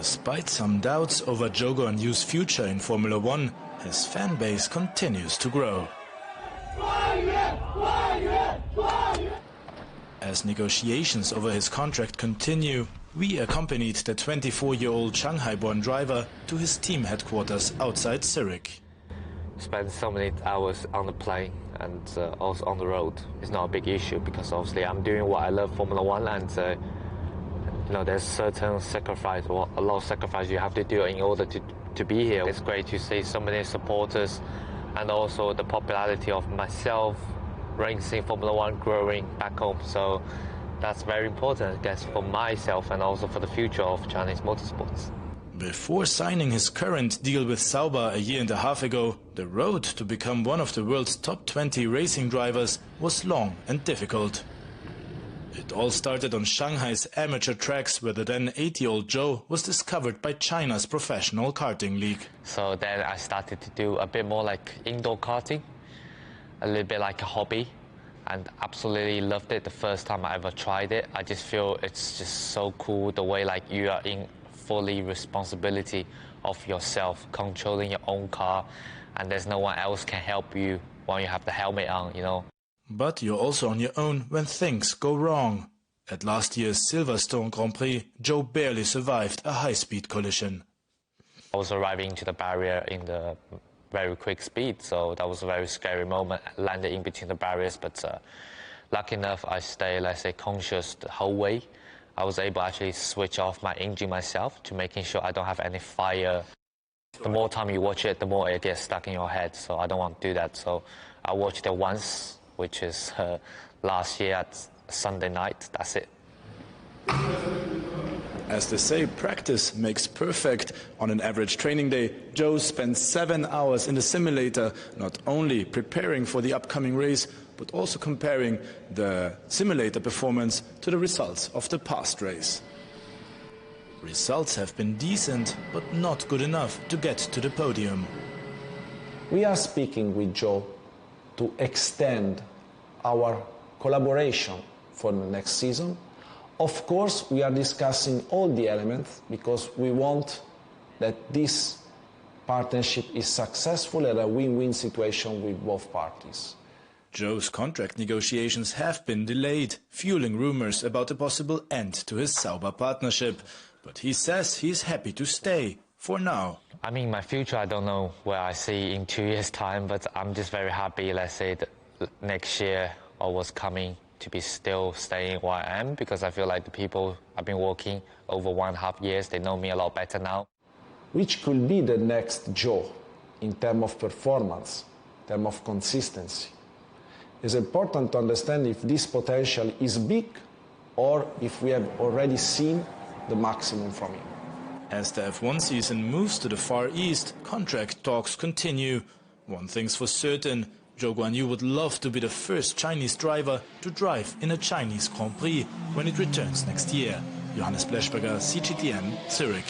Despite some doubts over Zhou Guanyu's future in Formula One, his fan base continues to grow. As negotiations over his contract continue, we accompanied the 24-year-old Shanghai-born driver to his team headquarters outside Zurich. Spend so many hours on the plane and also on the road. It's not a big issue because obviously I'm doing what I love, Formula One, and there's certain sacrifice, or a lot of sacrifice you have to do in order to be here. It's great to see so many supporters and also the popularity of myself racing Formula One growing back home. So that's very important, I guess, for myself and also for the future of Chinese motorsports. Before signing his current deal with Sauber a year and a half ago, the road to become one of the world's top 20 racing drivers was long and difficult. It all started on Shanghai's amateur tracks, where the then 8-year-old Zhou was discovered by China's professional karting league. So then I started to do a bit more like indoor karting, a little bit like a hobby, and absolutely loved it the first time I ever tried it. I just feel it's just so cool the way like you are in fully responsibility of yourself, controlling your own car, and there's no one else can help you when you have the helmet on, you know. But you're also on your own when things go wrong. At last year's Silverstone Grand Prix, Zhou barely survived a high-speed collision. I was arriving to the barrier in the very quick speed, so that was a very scary moment, landed in between the barriers, but lucky enough I stayed, let's say, conscious the whole way. I was able to actually switch off my engine myself to making sure I don't have any fire. The more time you watch it, the more it gets stuck in your head, so I don't want to do that. So I watched it once, which is last year at Sunday night. That's it. As they say, practice makes perfect. On an average training day, Zhou spends 7 hours in the simulator, not only preparing for the upcoming race, but also comparing the simulator performance to the results of the past race. Results have been decent, but not good enough to get to the podium. We are speaking with Zhou to extend our collaboration for the next season. Of course, we are discussing all the elements because we want that this partnership is successful and a win-win situation with both parties. Zhou's contract negotiations have been delayed, fueling rumors about a possible end to his Sauber partnership. But he says he's happy to stay, for now. I mean, my future, I don't know where I see in 2 years' time, but I'm just very happy, let's say, that next year I was coming to be still staying where I am, because I feel like the people I've been working over 1.5 years, they know me a lot better now. Which could be the next Zhou in terms of performance, in terms of consistency? It's important to understand if this potential is big or if we have already seen the maximum from him. As the F1 season moves to the Far East, contract talks continue. One thing's for certain, Zhou Guanyu would love to be the first Chinese driver to drive in a Chinese Grand Prix when it returns next year. Johannes Pleschberger, CGTN, Zurich.